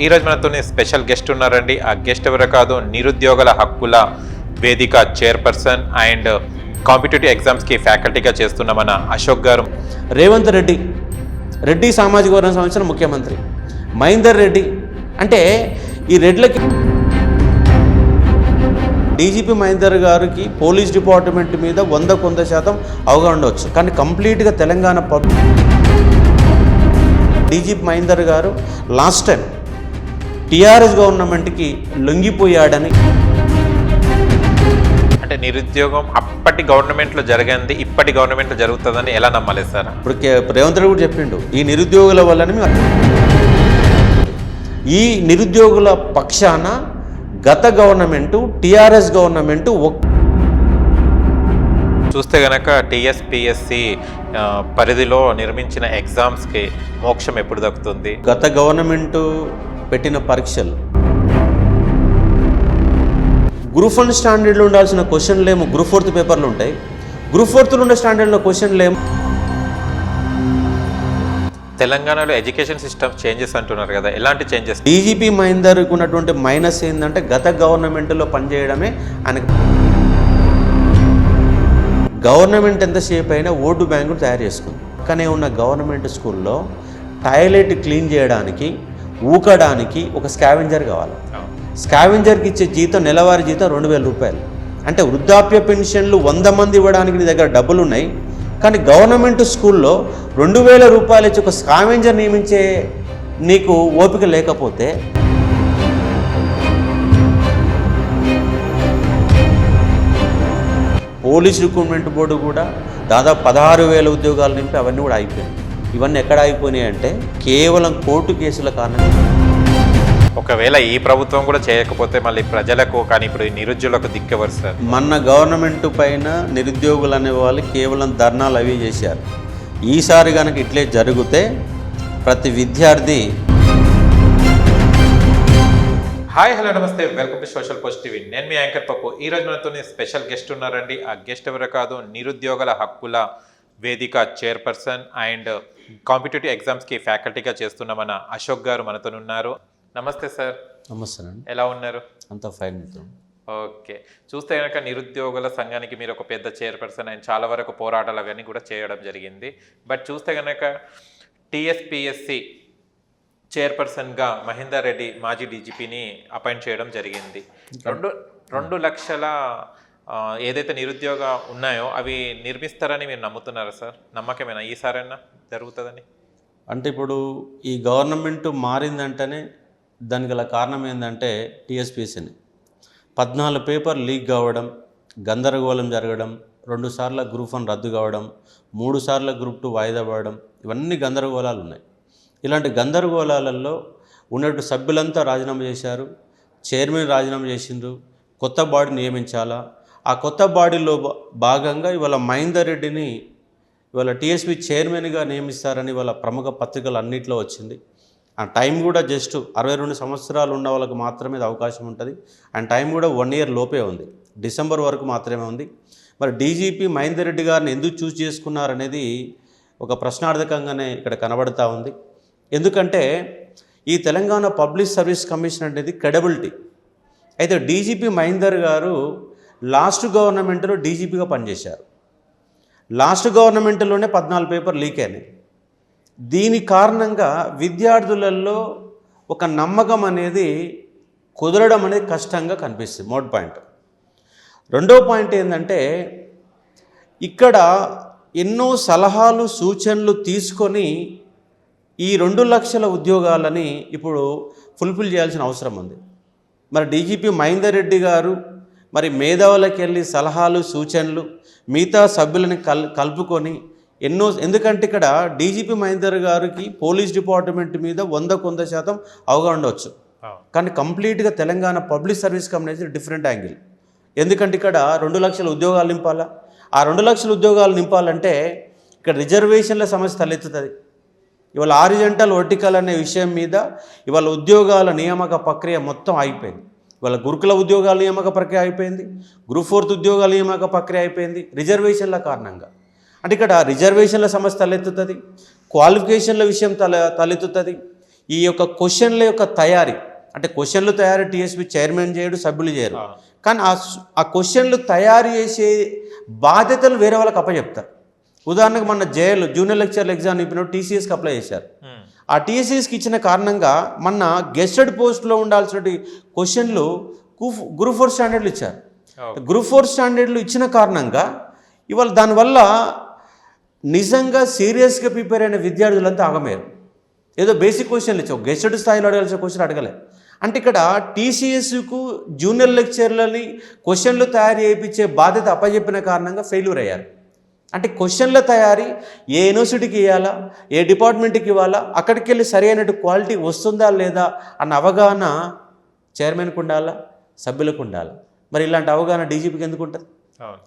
ఈరోజు మనతోనే special guest ఉన్నారండి. ఆ గెస్ట్ ఎవరో కాదు, నిరుద్యోగుల హక్కుల వేదిక చైర్పర్సన్ అండ్ కాంపిటేటివ్ ఎగ్జామ్స్కి ఫ్యాకల్టీగా చేస్తున్న మన అశోక్ గారు. రేవంత్ రెడ్డి సామాజిక వర్గం సంబంధించిన ముఖ్యమంత్రి. మహేందర్ రెడ్డి అంటే ఈ రెడ్లకి డీజీపీ మహేందర్ గారికి పోలీస్ డిపార్ట్మెంట్ మీద 100% అవగాహన ఉండవచ్చు. కానీ కంప్లీట్గా తెలంగాణ డీజీపీ మహేందర్ గారు లాస్ట్ టైం టీఆర్ఎస్ గవర్నమెంట్కి లొంగిపోయాడని, అంటే నిరుద్యోగం అప్పటి గవర్నమెంట్లో జరిగింది ఇప్పటి గవర్నమెంట్లో జరుగుతుందని ఎలా నమ్మాలి సార్? ఇప్పుడు రేవంత్ రెడ్డి కూడా చెప్పిండు, ఈ నిరుద్యోగుల వల్లని. ఈ నిరుద్యోగుల పక్షాన గత గవర్నమెంటు టీఆర్ఎస్ గవర్నమెంటు చూస్తే గనక టీఎస్పీఎస్సి పరిధిలో నిర్మించిన ఎగ్జామ్స్కి మోక్షం ఎప్పుడు దక్కుతుంది? గత గవర్నమెంటు పెట్టిన పరీక్షలు గ్రూప్ 1 స్టాండర్డ్లో ఉండాల్సిన క్వశ్చన్లేమో గ్రూప్ 4 పేపర్లు ఉంటాయి. గ్రూప్ 4లో ఉండే స్టాండర్డ్లో క్వశ్చన్లేమో. తెలంగాణలో ఎడ్యుకేషన్ సిస్టమ్ చేంజెస్ అంటున్నారు కదా, ఎలాంటి చేంజెస్? డీజీపీ మహేందర్కి ఉన్నటువంటి మైనస్ ఏంటంటే గత గవర్నమెంట్లో పనిచేయడమే ఆయనకు. గవర్నమెంట్ ఎంతసేపు అయినా ఓటు బ్యాంకులు తయారు చేసుకుంది. పక్కనే ఉన్న గవర్నమెంట్ స్కూల్లో టాయిలెట్ క్లీన్ చేయడానికి, ఊకడానికి ఒక స్కావెంజర్ కావాలి. స్కావెంజర్కి ఇచ్చే జీతం, నెలవారీ జీతం 2000 రూపాయలు. అంటే వృద్ధాప్య పెన్షన్లు 100 మంది ఇవ్వడానికి నీ దగ్గర డబ్బులు ఉన్నాయి, కానీ గవర్నమెంట్ స్కూల్లో 2000 రూపాయలు ఇచ్చి ఒక స్కావెంజర్ నియమించే నీకు ఓపిక లేకపోతే పోలీస్ రిక్రూట్మెంట్ బోర్డు కూడా దాదాపు 16,000 ఉద్యోగాలు నింపి అవన్నీ కూడా అయిపోయాయి. ఇవన్నీ ఎక్కడ అయిపోయినాయి అంటే కేవలం కోర్టు కేసుల కారణంగా. ఒకవేళ ఈ ప్రభుత్వం కూడా చేయకపోతే మళ్ళీ ప్రజలకు, కానీ ఇప్పుడు నిరుద్యోగులకు దిక్కెవరు సార్? మన గవర్నమెంట్ పైన నిరుద్యోగులు అనే వాళ్ళు కేవలం ధర్నాలు అవి చేశారు. ఈసారి కనుక ఇట్లే జరిగితే ప్రతి విద్యార్థి. హాయ్, హలో, నమస్తే, welcome to social post TV. నేను మీ యాంకర్ పప్పు. ఈరోజు మనతో స్పెషల్ గెస్ట్ ఉన్నారండి. ఆ గెస్ట్ ఎవరో కాదు, నిరుద్యోగుల హక్కుల వేదిక చైర్పర్సన్ అండ్ కాంపిటేటివ్ ఎగ్జామ్స్కి ఫ్యాకల్టీగా చేస్తున్న మన అశోక్ గారు మనతో ఉన్నారు. నమస్తే సార్. నమస్తే అండి. ఎలా ఉన్నారు? అంతా ఫైన్. ఓకే. చూస్తే కనుక నిరుద్యోగుల సంఘానికి మీరు ఒక పెద్ద చైర్పర్సన్ అండ్ చాలా వరకు పోరాటాలు అవన్నీ కూడా చేయడం జరిగింది. బట్ చూస్తే కనుక టీఎస్పీఎస్సి చైర్పర్సన్గా మహేందర్ రెడ్డి మాజీ డీజీపీని అపాయింట్ చేయడం జరిగింది. 2 లక్షల ఏదైతే నిరుద్యోగ ఉన్నాయో అవి నిర్మిస్తారని మీరు నమ్ముతున్నారా సార్? నమ్మకమేనా ఈసారైనా జరుగుతుందని? అంటే ఇప్పుడు ఈ గవర్నమెంట్ మారిందంటేనే దానికి గల కారణం ఏంటంటే టీఎస్పీఎస్సీని 14 పేపర్ లీక్ కావడం, గందరగోళం జరగడం, 2 సార్లు గ్రూప్ 1 రద్దు కావడం, 3 సార్లు గ్రూప్ 2 వాయిదా పడడం, ఇవన్నీ గందరగోళాలు ఉన్నాయి. ఇలాంటి గందరగోళాలలో ఉన్నట్టు సభ్యులంతా రాజీనామా చేశారు, చైర్మన్ రాజీనామా చేసిండ్రు, కొత్త బాడీ నియమించాలా. ఆ కొత్త బాడీలో భాగంగా ఇవాళ మహేందర్ రెడ్డిని ఇవాళ టీఎస్పీ చైర్మన్గా నియమిస్తారని వాళ్ళ ప్రముఖ పత్రికలు అన్నింటిలో వచ్చింది. ఆ టైం కూడా జస్ట్ 62 సంవత్సరాలు ఉన్న వాళ్ళకి మాత్రమే అవకాశం ఉంటుంది. అండ్ టైం కూడా 1 ఇయర్ లోపే ఉంది, డిసెంబర్ వరకు మాత్రమే ఉంది. మరి డీజీపీ మహేందర్ రెడ్డి గారిని ఎందుకు చూస్ చేసుకున్నారనేది ఒక ప్రశ్నార్థకంగానే ఇక్కడ కనబడతా ఉంది. ఎందుకంటే ఈ తెలంగాణ పబ్లిక్ సర్వీస్ కమిషన్ అనేది క్రెడిబిలిటీ. అయితే డీజీపీ మహేందర్ గారు లాస్ట్ గవర్నమెంట్లో డీజీపీగా పనిచేశారు. లాస్ట్ గవర్నమెంట్లోనే 14 పేపర్ లీక్ అయినాయి. దీని కారణంగా విద్యార్థులలో ఒక నమ్మకం అనేది కుదరడం అనేది కష్టంగా కనిపిస్తుంది. Mode point. రెండో పాయింట్ ఏంటంటే ఇక్కడ ఎన్నో సలహాలు సూచనలు తీసుకొని ఈ 2 లక్షల ఉద్యోగాలని ఇప్పుడు ఫుల్ఫిల్ చేయాల్సిన అవసరం ఉంది. మరి డీజీపీ మహేందర్ రెడ్డి గారు మరి మేధావులకు వెళ్ళి సలహాలు సూచనలు మిగతా సభ్యులని కలుపుకొని ఎందుకంటే ఇక్కడ డీజీపీ మహేందర్ గారికి పోలీస్ డిపార్ట్మెంట్ మీద 100% అవగాహన ఉండవచ్చు. కానీ కంప్లీట్గా Telangana public service commission different angle. ఎందుకంటే ఇక్కడ 2 లక్షల ఉద్యోగాలు నింపాలా. ఆ 2 లక్షల ఉద్యోగాలు నింపాలంటే ఇక్కడ రిజర్వేషన్ల సమస్య తలెత్తుతుంది. ఇవాళ హారిజంటల్ వర్టికల్ అనే విషయం మీద ఇవాళ ఉద్యోగాల నియామక ప్రక్రియ మొత్తం అయిపోయింది. ఇవాళ గురుకుల ఉద్యోగాల నియామక ప్రక్రియ అయిపోయింది, గ్రూప్ 4 ఉద్యోగాల నియామక ప్రక్రియ అయిపోయింది రిజర్వేషన్ల కారణంగా. అంటే ఇక్కడ రిజర్వేషన్ల సమస్య తలెత్తుతుంది, క్వాలిఫికేషన్ల విషయం తలెత్తుతుంది. ఈ యొక్క క్వశ్చన్ల యొక్క తయారీ, అంటే క్వశ్చన్లు తయారీ టీఎస్పీ చైర్మన్ చేయడు, సభ్యులు చేయరు. కానీ ఆ క్వశ్చన్లు తయారు చేసే బాధ్యతలు వేరే వాళ్ళకి అప్పచెప్తారు. ఉదాహరణకు మన జేఎల్ జూనియర్ లెక్చరర్ ఎగ్జామ్ ఇప్పినప్పుడు టీసీఎస్కి అప్లై చేశారు. ఆ టీసీఎస్కి ఇచ్చిన కారణంగా మన గెస్టెడ్ పోస్ట్లో ఉండాల్సిన క్వశ్చన్లు గ్రూప్ 4 స్టాండర్డ్లు ఇచ్చారు. గ్రూప్ 4 స్టాండర్డ్లు ఇచ్చిన కారణంగా ఇవాళ దానివల్ల నిజంగా సీరియస్గా ప్రిపేర్ అయిన విద్యార్థులంతా ఆగమయ్యారు. ఏదో బేసిక్ క్వశ్చన్లు ఇచ్చావు, గెస్టెడ్ స్థాయిలో అడగాల్సిన క్వశ్చన్ అడగలే. అంటే ఇక్కడ టీసీఎస్కు జూనియర్ లెక్చర్లని క్వశ్చన్లు తయారు చేయించే బాధ్యత అప్పచెప్పిన కారణంగా ఫెయిల్యూర్ అయ్యారు. అంటే క్వశ్చన్ల తయారీ ఏ యూనివర్సిటీకి ఇవ్వాలా, ఏ డిపార్ట్మెంట్కి ఇవ్వాలా, అక్కడికి వెళ్ళి సరైనట్టు క్వాలిటీ వస్తుందా లేదా అన్న అవగాహన చైర్మన్కి ఉండాలా, సభ్యులకు ఉండాలి. మరి ఇలాంటి అవగాహన డీజీపీకి ఎందుకు ఉంటుంది?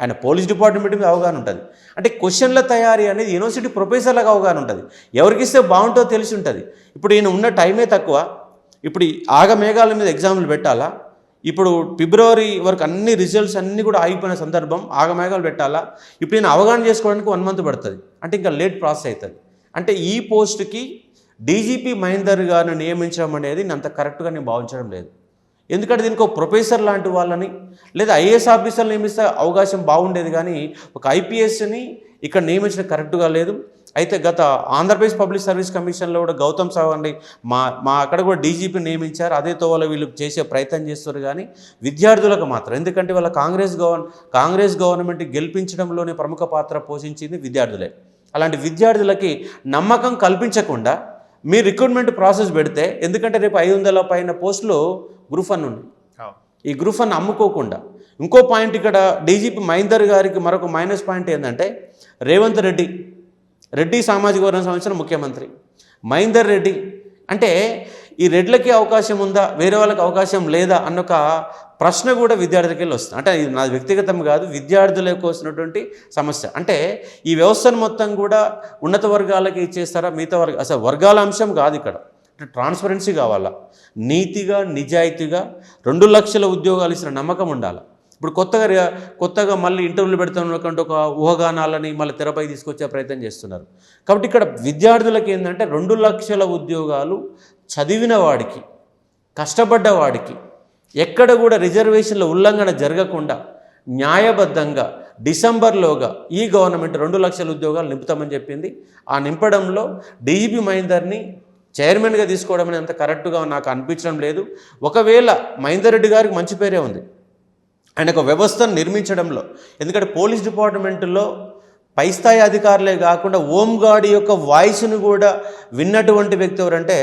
ఆయన పోలీస్ డిపార్ట్మెంట్ మీద అవగాహన ఉంటుంది. అంటే క్వశ్చన్ల తయారీ అనేది యూనివర్సిటీ ప్రొఫెసర్లకు అవగాహన ఉంటుంది. ఎవరికి ఇస్తే బాగుంటుందో తెలిసి ఉంటుంది. ఇప్పుడు ఈయన ఉన్న టైమే తక్కువ. ఇప్పుడు ఆగమేఘాల మీద ఎగ్జామ్లు పెట్టాలా? ఇప్పుడు ఫిబ్రవరి వరకు అన్ని రిజల్ట్స్ అన్నీ కూడా ఆగిపోయిన సందర్భం, ఆగమేఘాలు పెట్టాలా? ఇప్పుడు ఈయన అవగాహన చేసుకోవడానికి 1 మంత్ పడుతుంది. అంటే ఇంకా లేట్ ప్రాసెస్ అవుతుంది. అంటే ఈ పోస్ట్కి డీజీపీ మహేందర్ గారిని నియమించడం అనేది నేను అంత కరెక్ట్గా నేను భావించడం లేదు. ఎందుకంటే దీనికి ఒక ప్రొఫెసర్ లాంటి వాళ్ళని లేదా ఐఏఎస్ ఆఫీసర్లు నియమిస్తే అవకాశం బాగుండేది, కానీ ఒక ఐపీఎస్ని ఇక్కడ నియమించడం కరెక్ట్గా లేదు. అయితే గత ఆంధ్రప్రదేశ్ పబ్లిక్ సర్వీస్ కమిషన్లో కూడా గౌతమ్ సవాంగ్ మా అక్కడ కూడా డీజీపీ నియమించారు. అదే తోవలో వీళ్ళు చేసే ప్రయత్నం చేస్తారు. కానీ విద్యార్థులకు మాత్రం, ఎందుకంటే వాళ్ళ కాంగ్రెస్ గవర్నమెంట్ గెలిపించడంలోనే ప్రముఖ పాత్ర పోషించింది విద్యార్థులే. అలాంటి విద్యార్థులకి నమ్మకం కల్పించకుండా మీ రిక్రూట్మెంట్ ప్రాసెస్ పెడితే, ఎందుకంటే రేపు 500 పైన పోస్టులు గ్రూప్ 1 ఉన్నాయి. ఈ గ్రూప్ 1 అమ్ముకోకుండా ఇంకో పాయింట్ ఇక్కడ డీజీపీ మహేందర్ గారికి మరొక మైనస్ పాయింట్ ఏంటంటే, రేవంత్ రెడ్డి సామాజిక వర్గం సంబంధించిన ముఖ్యమంత్రి, మహేందర్ రెడ్డి అంటే ఈ రెడ్లకి అవకాశం ఉందా, వేరే వాళ్ళకి అవకాశం లేదా అన్న ఒక ప్రశ్న కూడా విద్యార్థులకి వెళ్ళి వస్తుంది. అంటే ఇది నా వ్యక్తిగతం కాదు, విద్యార్థులకు వస్తున్నటువంటి సమస్య. అంటే ఈ వ్యవస్థను మొత్తం కూడా ఉన్నత వర్గాలకి ఇచ్చేస్తారా, మిగతా అసలు వర్గాల అంశం కాదు ఇక్కడ. అంటే ట్రాన్స్పరెన్సీ కావాలా, నీతిగా నిజాయితీగా 2 లక్షల ఉద్యోగాలు ఇచ్చిన నమ్మకం ఉండాలి. ఇప్పుడు కొత్తగా మళ్ళీ ఇంటర్వ్యూలు పెడుతున్నటువంటి ఒక ఊహాగానాలని మళ్ళీ తెరపై తీసుకొచ్చే ప్రయత్నం చేస్తున్నారు. కాబట్టి ఇక్కడ విద్యార్థులకు ఏంటంటే 2 లక్షల ఉద్యోగాలు చదివిన వాడికి, కష్టపడ్డ వాడికి ఎక్కడ కూడా రిజర్వేషన్ల ఉల్లంఘన జరగకుండా న్యాయబద్ధంగా డిసెంబర్లోగా ఈ గవర్నమెంట్ 2 లక్షల ఉద్యోగాలు నింపుతామని చెప్పింది. ఆ నింపడంలో డీజీపీ మహేందర్ని చైర్మన్గా తీసుకోవడం అనేది అంత కరెక్ట్గా నాకు అనిపించడం లేదు. ఒకవేళ మహేందర్ రెడ్డి గారికి మంచి పేరే ఉంది ఆయన ఒక వ్యవస్థను నిర్మించడంలో. ఎందుకంటే పోలీస్ డిపార్ట్మెంట్లో పై స్థాయి అధికారులే కాకుండా హోంగార్డ్ యొక్క వాయిస్ను కూడా విన్నటువంటి వ్యక్తి ఎవరంటే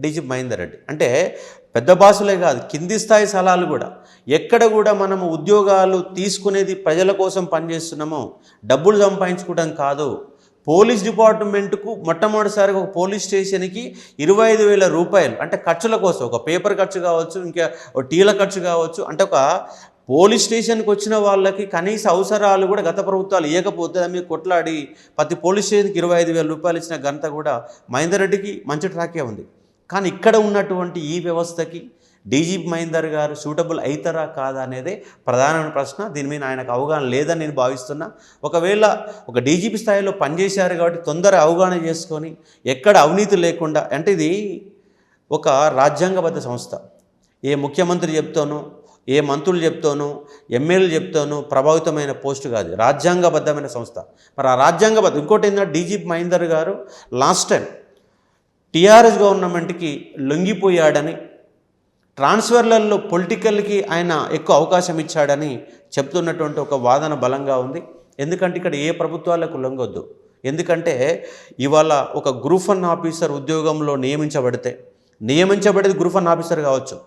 డీజీపీ మహేందర్ రెడ్డి. అంటే పెద్ద బాసులే కాదు, కింది స్థాయి సలహాలు కూడా, ఎక్కడ కూడా మనము ఉద్యోగాలు తీసుకునేది ప్రజల కోసం పనిచేస్తున్నామో డబ్బులు సంపాదించుకోవడం కాదు. పోలీస్ డిపార్ట్మెంట్కు మొట్టమొదటిసారిగా ఒక పోలీస్ స్టేషన్కి 25,000 రూపాయలు అంటే ఖర్చుల కోసం, ఒక పేపర్ ఖర్చు కావచ్చు, ఇంకా ఒక టీల ఖర్చు కావచ్చు, అంటే ఒక పోలీస్ స్టేషన్కి వచ్చిన వాళ్ళకి కనీస అవసరాలు కూడా గత ప్రభుత్వాలు ఇవ్వకపోతే దాని మీద కొట్లాడి ప్రతి పోలీస్ స్టేషన్కి 25,000 రూపాయలు ఇచ్చిన ఘనత కూడా మహేందర్ రెడ్డికి మంచి ట్రాకే ఉంది. కానీ ఇక్కడ ఉన్నటువంటి ఈ వ్యవస్థకి డీజీపీ మహేందర్ గారు సూటబుల్ అవుతారా కాదా అనేదే ప్రధానమైన ప్రశ్న. దీని మీద ఆయనకు అవగాహన లేదని నేను భావిస్తున్నా. ఒకవేళ ఒక డీజీపీ స్థాయిలో పనిచేశారు కాబట్టి తొందర అవగాహన చేసుకొని ఎక్కడ అవినీతి లేకుండా, అంటే ఇది ఒక రాజ్యాంగబద్ధ సంస్థ. ఏ ముఖ్యమంత్రి చెప్తానో, ఏ మంత్రులు చెప్తానో, ఎమ్మెల్యేలు చెప్తానో ప్రభావితమైన పోస్టు కాదు, రాజ్యాంగబద్ధమైన సంస్థ. మరి ఆ రాజ్యాంగబద్ధ ఇంకోటి ఏంటంటే డీజీపీ మహేందర్ గారు లాస్ట్ టైం టీఆర్ఎస్ గవర్నమెంట్కి లొంగిపోయాడని, ట్రాన్స్ఫర్లలో పొలిటికల్కి ఆయన ఎక్కువ అవకాశం ఇచ్చాడని చెప్తున్నటువంటి ఒక వాదన బలంగా ఉంది. ఎందుకంటే ఇక్కడ ఏ ప్రభుత్వాలకు లొంగొద్దు. ఎందుకంటే ఇవాళ ఒక గ్రూప్ 1 ఆఫీసర్ ఉద్యోగంలో నియమించబడేది గ్రూప్ 1 ఆఫీసర్ కావచ్చు,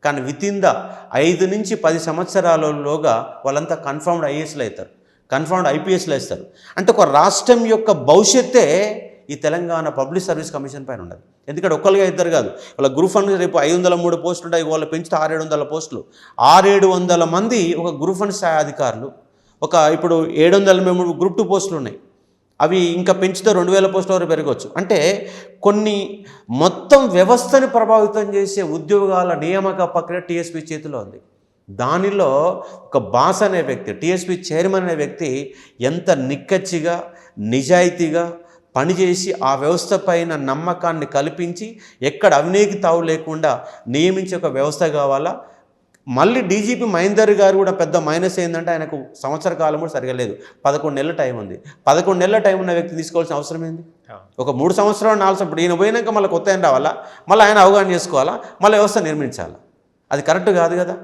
కానీ వితిన్ ద 5 నుంచి 10 సంవత్సరాలలోగా వాళ్ళంతా కన్ఫర్మ్డ్ ఐఏఎస్లు అవుతారు, కన్ఫర్మ్డ్ ఐపీఎస్లు వేస్తారు. అంటే ఒక రాష్ట్రం యొక్క భవిష్యత్తే ఈ తెలంగాణ పబ్లిక్ సర్వీస్ కమిషన్ పైన ఉండదు. ఎందుకంటే ఒక్కరుగా ఇద్దరు కాదు, వాళ్ళ గ్రూప్ 1 రేపు 503 పోస్టులు ఉంటాయి, వాళ్ళు పెంచితే 600-700 పోస్టులు, 600-700 మంది ఒక గ్రూప్ 1 స్థాయి అధికారులు. ఇప్పుడు 703 గ్రూప్ 2 పోస్టులు ఉన్నాయి, అవి ఇంకా పెంచితే 2000 పోస్టుల వరకు పెరగవచ్చు. అంటే కొన్ని మొత్తం వ్యవస్థని ప్రభావితం చేసే ఉద్యోగాల నియామక ప్రక్రియ టీఎస్పీ చేతిలో ఉంది. దానిలో ఒక బాస్ అనే వ్యక్తి, టీఎస్పీ చైర్మన్ అనే వ్యక్తి ఎంత నిక్కచ్చిగా నిజాయితీగా పనిచేసి ఆ వ్యవస్థ పైన నమ్మకాన్ని కల్పించి ఎక్కడ అవినీతి తావు లేకుండా నియమించే ఒక వ్యవస్థ కావాలా. మళ్ళీ డీజీపీ మహేందర్ గారు కూడా పెద్ద మైనస్ ఏంటంటే ఆయనకు సంవత్సర కాలం కూడా సరిగా లేదు, 11 నెలల టైం ఉంది. 11 నెలల టైం ఉన్న వ్యక్తి తీసుకోవాల్సిన అవసరం ఏంది? ఒక 3 సంవత్సరాలు 4 ఇప్పుడు ఈయన పోయినాక మళ్ళీ కొత్త ఆయన రావాలా, మళ్ళీ ఆయన అవగాహన చేసుకోవాలా, మళ్ళీ వ్యవస్థ నిర్మించాలా. అది కరెక్ట్ కాదు కదా.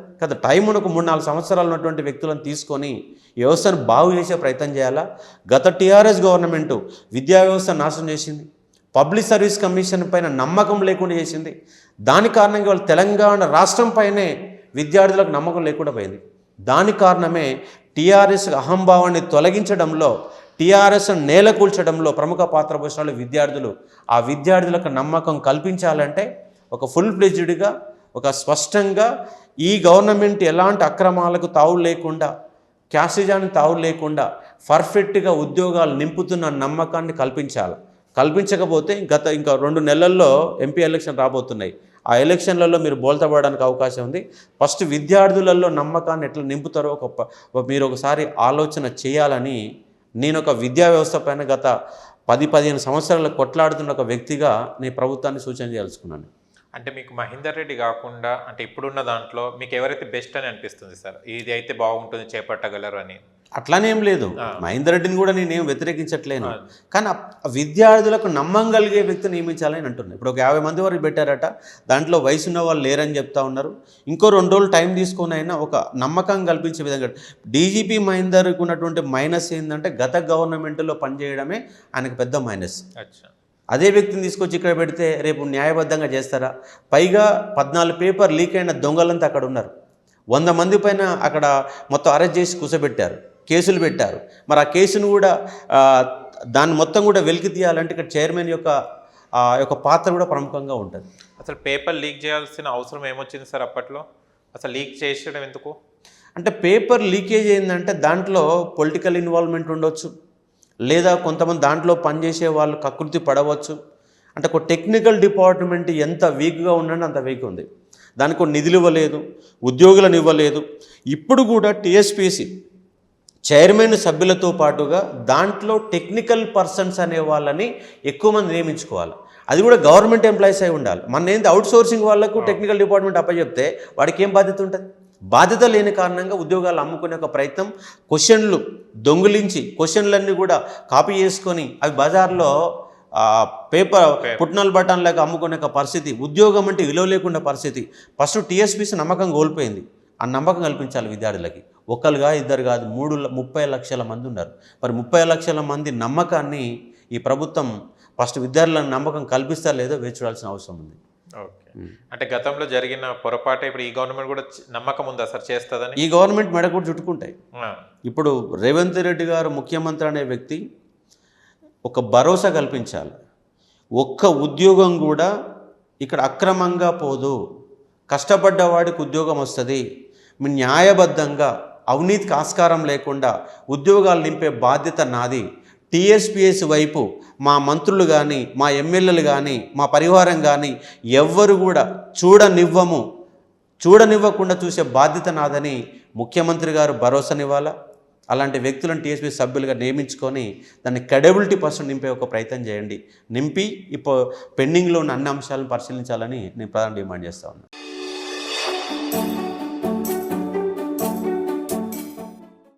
టైం మనకు 3-4 సంవత్సరాలు ఉన్నటువంటి వ్యక్తులను తీసుకొని వ్యవస్థను బాగు చేసే ప్రయత్నం చేయాలా. గత టీఆర్ఎస్ గవర్నమెంటు విద్యా వ్యవస్థ నాశనం చేసింది, పబ్లిక్ సర్వీస్ కమిషన్ పైన నమ్మకం లేకుండా చేసింది. దాని కారణంగా వాళ్ళు తెలంగాణ రాష్ట్రం పైనే విద్యార్థులకు నమ్మకం లేకుండా పోయింది. దాని కారణమే టీఆర్ఎస్ అహంభావాన్ని తొలగించడంలో, టీఆర్ఎస్ నేలకూల్చడంలో ప్రముఖ పాత్ర పోషించిన విద్యార్థులు. ఆ విద్యార్థులకు నమ్మకం కల్పించాలంటే ఒక ఫుల్ ఫ్లెడ్జ్డ్గా, ఒక స్పష్టంగా ఈ గవర్నమెంట్ ఎలాంటి అక్రమాలకు తావు లేకుండా, క్యాసిజానికి తావు లేకుండా పర్ఫెక్ట్గా ఉద్యోగాలు నింపుతున్న నమ్మకాన్ని కల్పించాలి. కల్పించకపోతే ఇంకా 2 నెలల్లో ఎంపీ ఎలక్షన్ రాబోతున్నాయి. ఆ ఎలక్షన్లలో మీరు బోల్తపడడానికి అవకాశం ఉంది. ఫస్ట్ విద్యార్థులలో నమ్మకాన్ని ఎట్లా నింపుతారో మీరు ఒకసారి ఆలోచన చేయాలని నేను ఒక విద్యా వ్యవస్థ పైన గత 10-15 సంవత్సరాలు కొట్లాడుతున్న ఒక వ్యక్తిగా నేను ప్రభుత్వాన్ని సూచన చేయాల్సుకున్నాను. అంటే మీకు మహేందర్ రెడ్డి కాకుండా అంటే ఇప్పుడున్న దాంట్లో మీకు ఎవరైతే బెస్ట్ అని అనిపిస్తుంది సార్, ఇది అయితే బాగుంటుంది చేపట్టగలరు అని? అట్లానే ఏం లేదు, మహేందర్ రెడ్డిని కూడా నేనేం వ్యతిరేకించట్లేను. కానీ విద్యార్థులకు నమ్మగలిగే వ్యక్తిని నియమించాలని అంటున్నాను. ఇప్పుడు ఒక 50 మంది వరకు పెట్టారట, దాంట్లో వయసు ఉన్న వాళ్ళు లేరని చెప్తా ఉన్నారు. ఇంకో 2 రోజులు టైం తీసుకొని అయినా ఒక నమ్మకం కల్పించే విధంగా. డీజీపీ మహేందర్కి ఉన్నటువంటి మైనస్ ఏంటంటే గత గవర్నమెంట్లో పనిచేయడమే ఆయనకు పెద్ద మైనస్. అదే వ్యక్తిని తీసుకొచ్చి ఇక్కడ పెడితే రేపు న్యాయబద్ధంగా చేస్తారా? పైగా 14 పేపర్ లీక్ అయిన దొంగలంతా అక్కడ ఉన్నారు. 100 మంది పైన అక్కడ మొత్తం అరెస్ట్ చేసి కూర్చోబెట్టారు, కేసులు పెట్టారు. మరి ఆ కేసును కూడా దాన్ని మొత్తం కూడా వెలికి తీయాలంటే ఇక్కడ చైర్మన్ యొక్క పాత్ర కూడా ప్రముఖంగా ఉంటుంది. అసలు పేపర్ లీక్ చేయాల్సిన అవసరం ఏమొచ్చింది సార్ అప్పట్లో? అసలు లీక్ చేసేయడం ఎందుకు? అంటే పేపర్ లీకేజ్ ఏంటంటే దాంట్లో పొలిటికల్ ఇన్వాల్వ్మెంట్ ఉండొచ్చు, లేదా కొంతమంది దాంట్లో పనిచేసే వాళ్ళు కకృతి పడవచ్చు. అంటే ఒక టెక్నికల్ డిపార్ట్మెంట్ ఎంత వీక్గా ఉందంటే అంత వీక్ ఉంది. దానికి నిధులు ఇవ్వలేదు, ఉద్యోగులను ఇవ్వలేదు. ఇప్పుడు కూడా టీఎస్పీసీ చైర్మన్ సభ్యులతో పాటుగా దాంట్లో టెక్నికల్ పర్సన్స్ అనే వాళ్ళని ఎక్కువ మంది నియమించుకోవాలి. అది కూడా గవర్నమెంట్ ఎంప్లాయీస్ అయి ఉండాలి. మన ఏంటి అవుట్ సోర్సింగ్ వాళ్ళకు టెక్నికల్ డిపార్ట్మెంట్ అప్పచెప్తే వాడికి ఏం బాధ్యత ఉంటుంది? బాధ్యత లేని కారణంగా ఉద్యోగాలు అమ్ముకునే ఒక ప్రయత్నం, క్వశ్చన్లు దొంగిలించి క్వశ్చన్లన్నీ కూడా కాపీ చేసుకొని అవి బజార్లో పేపర్ పుట్నాల బటన్లాగా అమ్ముకునే ఒక పరిస్థితి, ఉద్యోగం అంటే విలువ లేకుండా పరిస్థితి. ఫస్ట్ టీఎస్పీసీ నమ్మకం కోల్పోయింది. ఆ నమ్మకం కల్పించాలి విద్యార్థులకి. ఒకరుగా 2 కాదు, 30 లక్షల మంది ఉన్నారు. మరి 30 లక్షల మంది నమ్మకాన్ని ఈ ప్రభుత్వం ఫస్ట్ విద్యార్థులకు నమ్మకం కల్పిస్తా లేదో వేచి చూడాల్సిన అవసరం ఉంది. ఓకే, అంటే గతంలో జరిగిన పొరపాటు ఇప్పుడు ఈ గవర్నమెంట్ కూడా నమ్మకం ఉందా సార్ చేస్తుందని? ఈ గవర్నమెంట్ మెడ కూడా చుట్టుకుంటాయి. ఇప్పుడు రేవంత్ రెడ్డి గారు ముఖ్యమంత్రి అనే వ్యక్తి ఒక భరోసా కల్పించాలి. ఒక్క ఉద్యోగం కూడా ఇక్కడ అక్రమంగా పోదు, కష్టపడ్డవాడికి ఉద్యోగం వస్తుంది, మీ న్యాయబద్ధంగా అవినీతికి ఆస్కారం లేకుండా ఉద్యోగాలు నింపే బాధ్యత నాది. టీఎస్పీఎస్ వైపు మా మంత్రులు కానీ, మా ఎమ్మెల్యేలు కానీ, మా పరివారం కానీ ఎవ్వరు కూడా చూడనివ్వకుండా చూసే బాధ్యత నాదని ముఖ్యమంత్రి గారు భరోసానివ్వాలా. అలాంటి వ్యక్తులను టీఎస్పీ సభ్యులుగా నియమించుకొని దాన్ని క్రెడిబిలిటీ పర్సెంట్ నింపే ఒక ప్రయత్నం చేయండి. నింపి ఇప్పుడు పెండింగ్లో ఉన్న అన్ని అంశాలను పరిశీలించాలని నేను ప్రధాన డిమాండ్ చేస్తా ఉన్నాను.